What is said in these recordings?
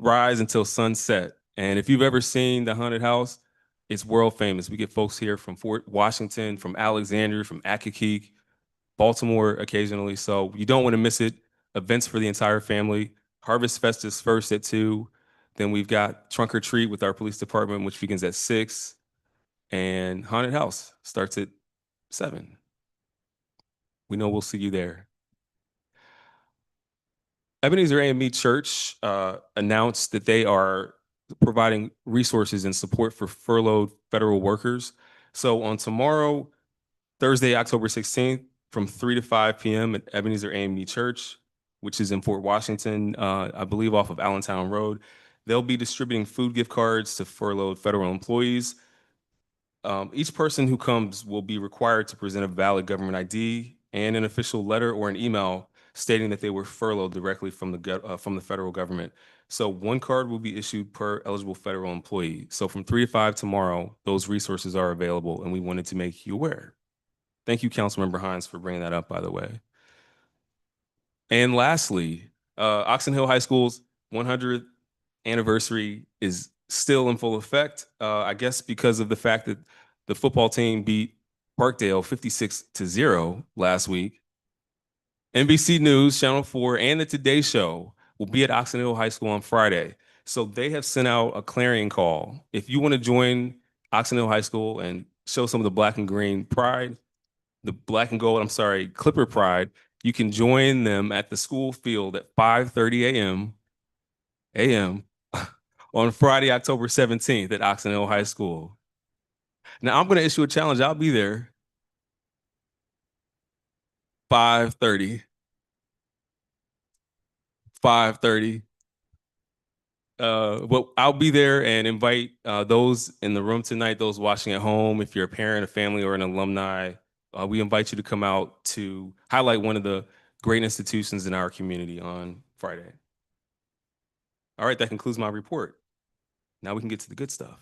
rise until sunset. And if you've ever seen the haunted house, it's world famous. We get folks here from Fort Washington, from Alexandria, from Accokeek, Baltimore occasionally. So you don't want to miss it. Events for the entire family. Harvest Fest is first at 2. Then we've got Trunk or Treat with our police department, which begins at 6. And Haunted House starts at 7. We know we'll see you there. Ebenezer AME Church announced that they are providing resources and support for furloughed federal workers. So on tomorrow, Thursday, October 16th, from 3 to 5 p.m. at Ebenezer AME Church, which is in Fort Washington, I believe off of Allentown Road, they'll be distributing food gift cards to furloughed federal employees. Each person who comes will be required to present a valid government ID and an official letter or an email stating that they were furloughed directly from the federal government. So one card will be issued per eligible federal employee. So from 3 to 5 tomorrow, those resources are available, and we wanted to make you aware. Thank you, Councilmember Hines, for bringing that up, by the way. And lastly, Oxon Hill High School's 100th anniversary is still in full effect. I guess because of the fact that the football team beat Parkdale 56-0 last week. NBC News, Channel 4, and the Today Show will be at Oxon Hill High School on Friday. So they have sent out a clarion call. If you want to join Oxon Hill High School and show some of the black and green pride, the black and gold, Clipper pride, you can join them at the school field at 5:30 a.m. on Friday, October 17th at Oxon Hill High School. Now I'm going to issue a challenge. I'll be there. 5:30. 5:30. Well, I'll be there and invite those in the room tonight, those watching at home. If you're a parent, a family, or an alumni, we invite you to come out to highlight one of the great institutions in our community on Friday. All right, that concludes my report. Now we can get to the good stuff.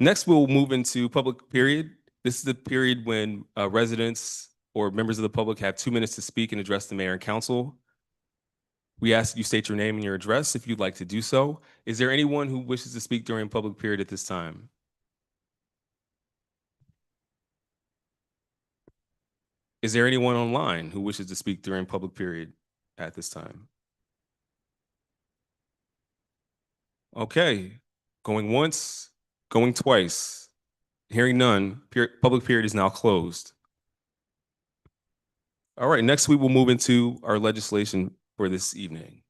Next, we'll move into public period. This is the period when residents or members of the public have 2 minutes to speak and address the mayor and council. We ask you state your name and your address if you'd like to do so. Is there anyone who wishes to speak during public period at this time? Is there anyone online who wishes to speak during public period at this time? Okay, going once, going twice. Hearing none, public period is now closed. All right, next we will move into our legislation for this evening.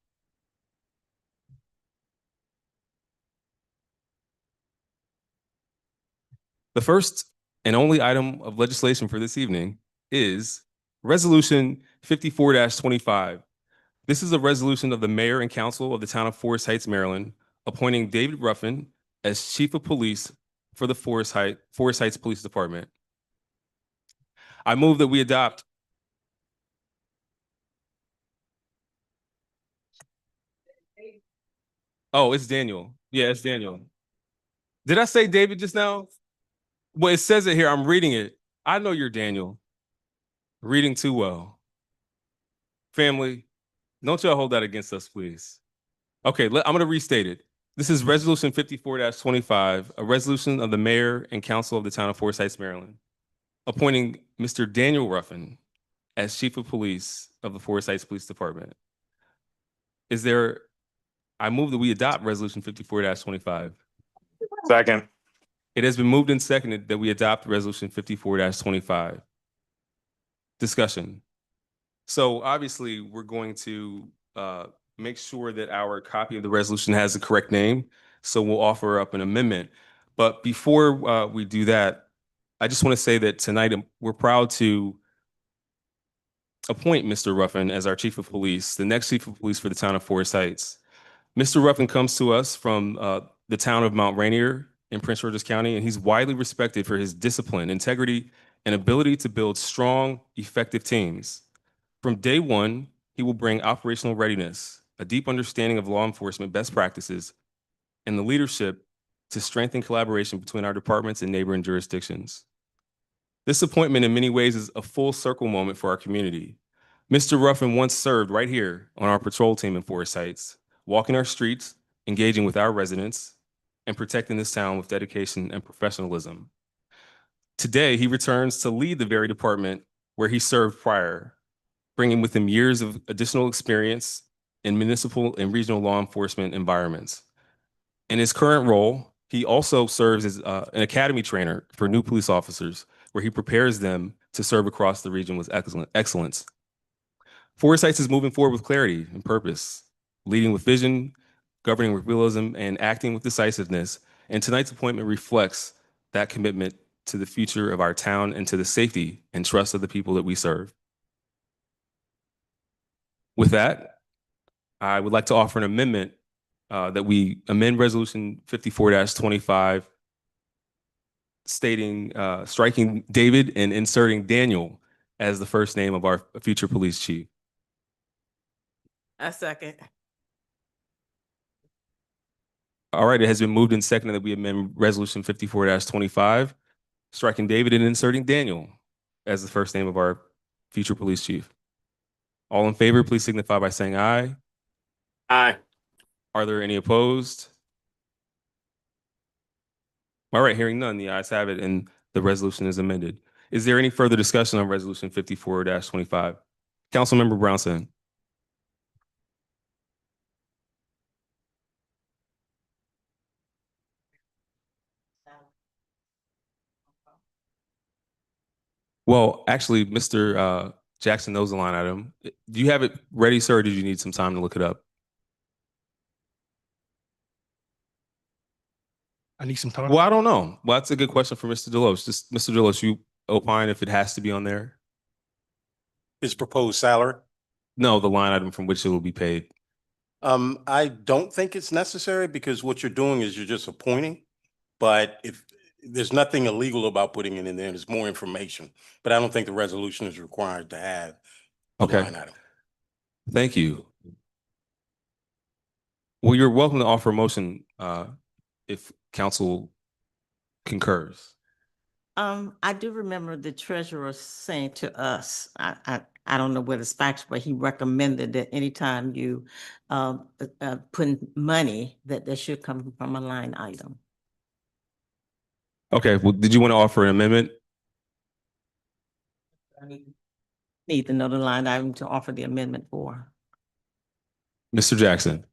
The first and only item of legislation for this evening is Resolution 54-25. This is a resolution of the mayor and council of the town of Forest Heights, Maryland, appointing David Ruffin as chief of police for the Forest Heights Police Department. I move that we adopt. Oh, it's Daniel. Yeah, it's Daniel. Did I say David just now? Well, it says it here. I'm reading it. I know you're Daniel. Reading too well. Family, don't y'all hold that against us, please. Okay, I'm going to restate it. This is Resolution 54-25, a resolution of the mayor and council of the town of Forest Heights, Maryland, appointing Mr. Daniel Ruffin as chief of police of the Forest Heights Police Department. I move that we adopt Resolution 54-25. Second. It has been moved and seconded that we adopt Resolution 54-25. Discussion. So obviously we're going to make sure that our copy of the resolution has the correct name. So we'll offer up an amendment. But before we do that, I just want to say that tonight we're proud to appoint Mr. Ruffin as our chief of police, the next chief of police for the town of Forest Heights. Mr. Ruffin comes to us from the town of Mount Rainier in Prince George's County, and he's widely respected for his discipline, integrity, and ability to build strong, effective teams. From day one, he will bring operational readiness, a deep understanding of law enforcement best practices, and the leadership to strengthen collaboration between our departments and neighboring jurisdictions. This appointment in many ways is a full circle moment for our community. Mr. Ruffin once served right here on our patrol team in Forest Heights, walking our streets, engaging with our residents, and protecting this town with dedication and professionalism. Today, he returns to lead the very department where he served prior, bringing with him years of additional experience in municipal and regional law enforcement environments. In his current role, he also serves as an academy trainer for new police officers, where he prepares them to serve across the region with excellence. Forest Heights is moving forward with clarity and purpose, leading with vision, governing with realism, and acting with decisiveness. And tonight's appointment reflects that commitment to the future of our town and to the safety and trust of the people that we serve. With that, I would like to offer an amendment that we amend Resolution 54-25, stating striking David and inserting Daniel as the first name of our future police chief. I second. All right, it has been moved and seconded that we amend Resolution 54-25, striking David and inserting Daniel as the first name of our future police chief. All in favor, please signify by saying aye. Aye. Are there any opposed? All right, hearing none, the ayes have it and the resolution is amended. Is there any further discussion on Resolution 54-25? Councilmember Brownson. Well, actually, Mr. Jackson knows the line item. Do you have it ready, sir, or did you need some time to look it up? I need some time. Well, I don't know. Well, that's a good question for Mr. Delos. Just Mr. Delos, you opine if it has to be on there? His proposed salary. No, the line item from which it will be paid. I don't think it's necessary because what you're doing is you're just appointing. But if there's nothing illegal about putting it in there, there's more information. But I don't think the resolution is required to have a Okay. line item. Thank you. Well, you're welcome to offer a motion if council concurs. I do remember the treasurer saying to us, I don't know whether it's factual, but he recommended that anytime you put in money, that there should come from a line item. Okay, well, did you want to offer an amendment? Need to know the line item to offer the amendment for. Mr. Jackson.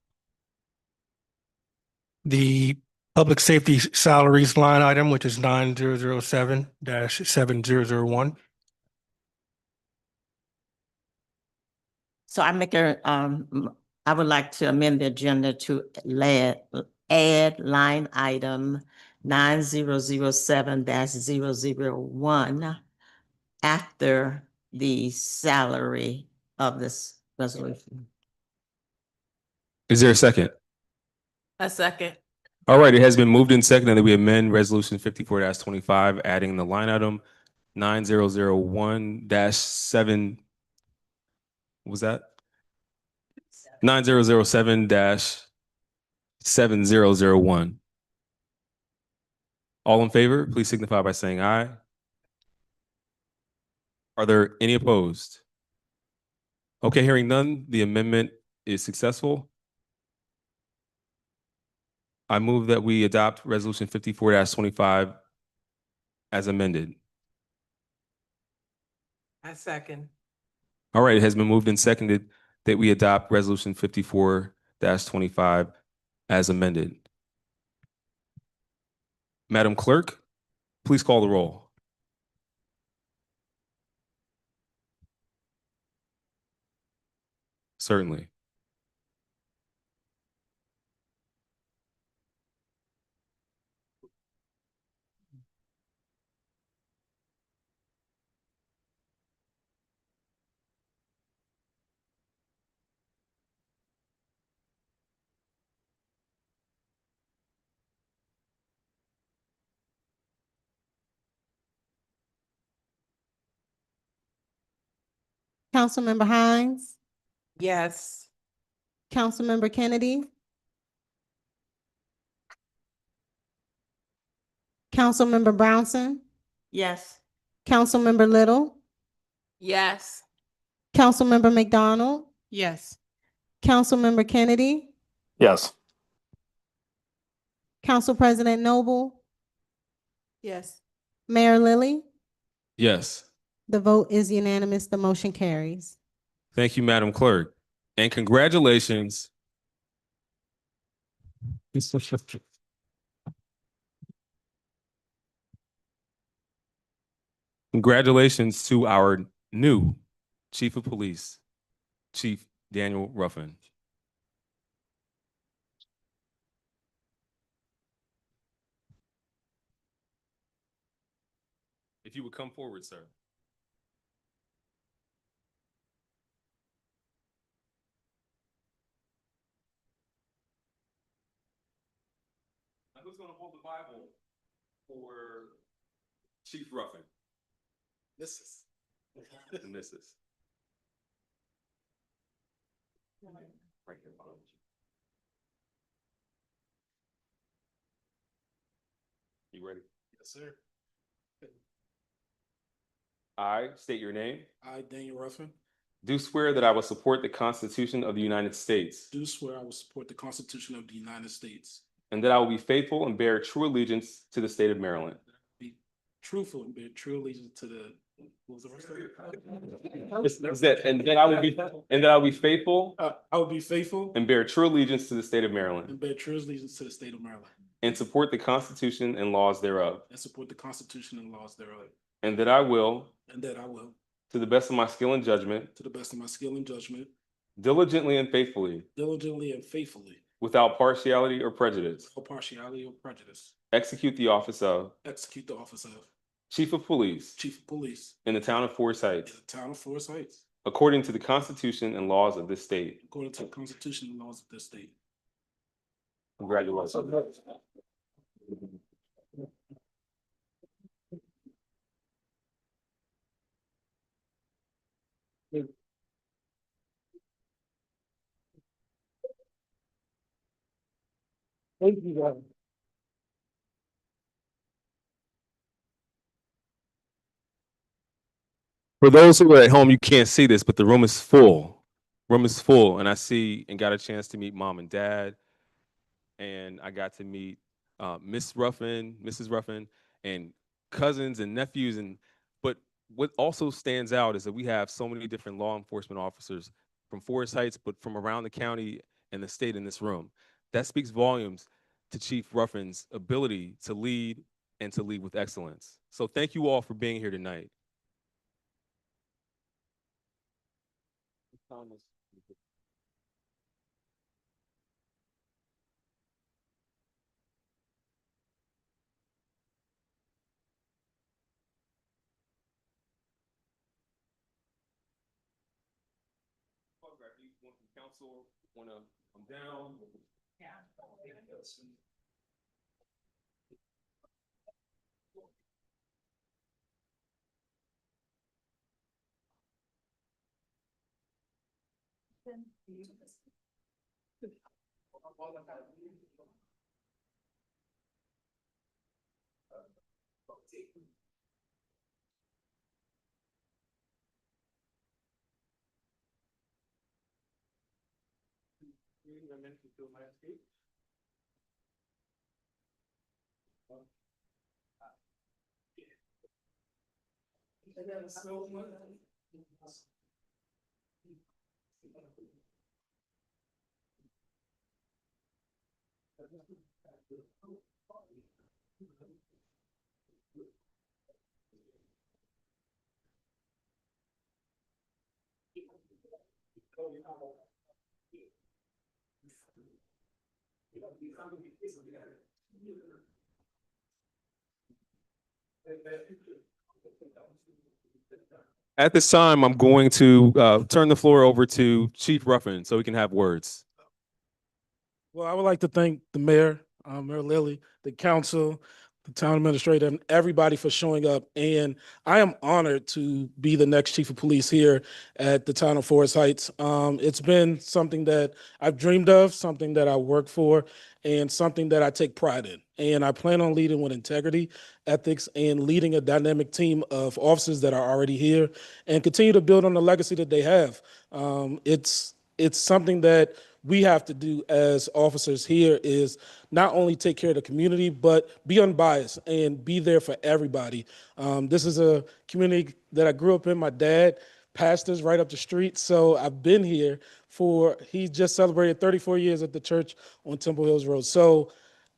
The public safety salaries line item, which is 9007-7001. So I make I would like to amend the agenda to add line item 9007-001 after the salary of this resolution. Is there a second? A second. All right, it has been moved and seconded that we amend Resolution 54-25, adding the line item 9001-7. What was that? 9007-7001. All in favor, please signify by saying aye. Are there any opposed? Okay, hearing none, the amendment is successful. I move that we adopt Resolution 54-25 as amended. I second. All right, it has been moved and seconded that we adopt Resolution 54-25 as amended. Madam Clerk, please call the roll. Certainly. Councilmember Hines, Yes. Councilmember Kennedy, Councilmember Brownson, Yes. Councilmember Little, Yes. Councilmember McDonald, Yes. Councilmember Kennedy, Yes. Council President Noble, Yes. Mayor Lily. Yes. The vote is unanimous. The motion carries. Thank you, Madam Clerk. And congratulations. Congratulations to our new Chief of Police, Chief Daniel Ruffin. If you would come forward, sir. Now, who's going to hold the Bible for Chief Ruffin? Mrs. The missus. Right here, behind you. You ready? Yes, sir. I state your name. I, Daniel Ruffin, Do swear that I will support the Constitution of the United States do swear I will support the Constitution of the United States, and that I will be faithful and bear true allegiance to the state of Maryland. be truthful and bear true allegiance to the, what was the rest of it? And that I will be faithful I will be faithful and bear true allegiance to the state of Maryland and bear true allegiance to the state of Maryland, and support the Constitution and laws thereof. and support the Constitution and laws thereof, And that I will, and that I will, to the best of my skill and judgment, to the best of my skill and judgment, diligently and faithfully, diligently and faithfully, without partiality or prejudice, without partiality or prejudice, execute the office of execute the office of Chief of Police Chief of Police in the town of Forest in Heights, the town of Forest Heights, according to the Constitution and laws of this state. according to the Constitution and laws of this state. Congratulations. Thank you, guys. For those who are at home, you can't see this, but the room is full. Room is full, and I see and got a chance to meet mom and dad, and I got to meet Miss Ruffin, Mrs. Ruffin, and cousins and nephews. But what also stands out is that we have so many different law enforcement officers from Forest Heights, but from around the county and the state in this room. That speaks volumes to Chief Ruffin's ability to lead and to lead with excellence. So thank you all for being here tonight. Council, want to come down? At this time, I'm going to turn the floor over to Chief Ruffin so he can have words. Well, I would like to thank the mayor, Mayor Lilly, the council, the town administrator, and everybody for showing up. And I am honored to be the next chief of police here at the town of Forest Heights. It's been something that I've dreamed of, something that I work for, and something that I take pride in. And I plan on leading with integrity, ethics, and leading a dynamic team of officers that are already here and continue to build on the legacy that they have. It's something that we have to do as officers here is not only take care of the community, but be unbiased and be there for everybody. This is a community that I grew up in. My dad pastors right up the street, so I've been here he just celebrated 34 years at the church on Temple Hills Road. So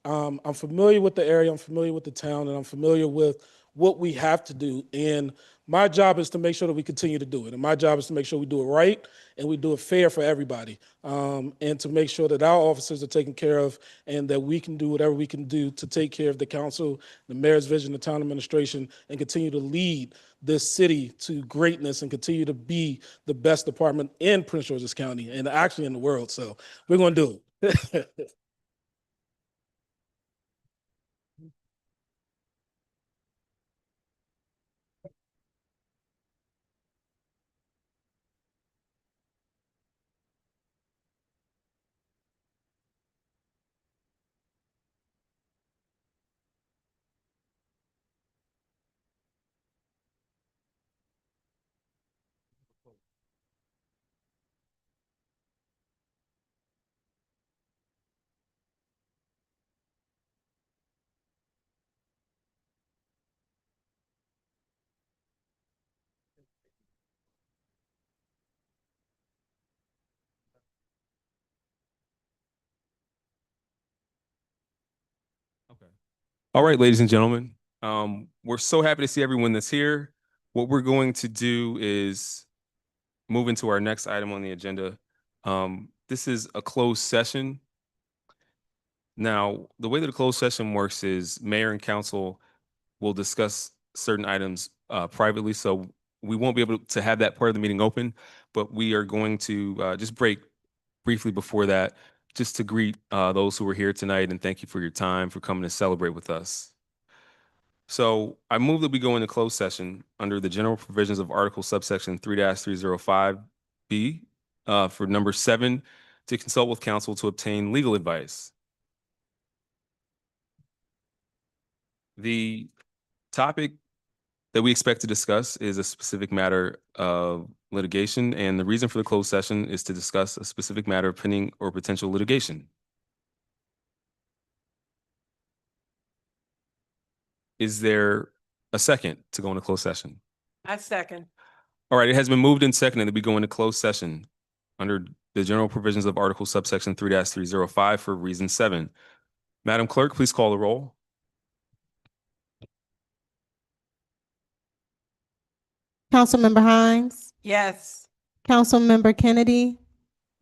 I'm familiar with the area, I'm familiar with the town, and I'm familiar with what we have to do. And my job is to make sure that we continue to do it. And my job is to make sure we do it right and we do it fair for everybody. And to make sure that our officers are taken care of and that we can do whatever we can do to take care of the council, the mayor's vision, the town administration, and continue to lead this city to greatness and continue to be the best department in Prince George's County and actually in the world. So we're going to do it. Okay. All right, ladies and gentlemen, we're so happy to see everyone that's here. What we're going to do is move into our next item on the agenda. This is a closed session. Now, the way that a closed session works is mayor and council will discuss certain items privately, so we won't be able to have that part of the meeting open, but we are going to just break briefly before that, just to greet those who are here tonight and thank you for your time, for coming to celebrate with us. So I move that we go into closed session under the general provisions of Article subsection 3-305B for number 7, to consult with counsel to obtain legal advice. The topic that we expect to discuss is a specific matter of litigation, and the reason for the closed session is to discuss a specific matter of pending or potential litigation. Is there a second to go into closed session? I second. All right, it has been moved and seconded that we go into closed session under the general provisions of Article subsection 3-305 for reason 7. Madam Clerk, please call the roll. Councilmember Hines, Yes. Councilmember Kennedy,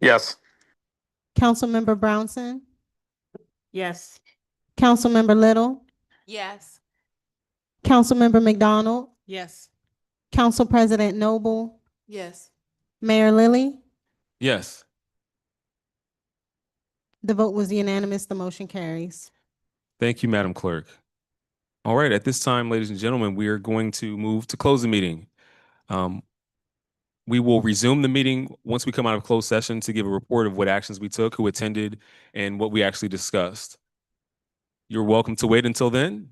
Yes. Councilmember Brownson, Yes. Councilmember Little, Yes. Councilmember McDonald, Yes. Council President Noble, Yes. Mayor Lilly. Yes. The vote was unanimous. The motion carries. Thank you, Madam Clerk. All right, at this time, ladies and gentlemen, we are going to move to close the meeting. We will resume the meeting once we come out of closed session to give a report of what actions we took, who attended, and what we actually discussed. You're welcome to wait until then.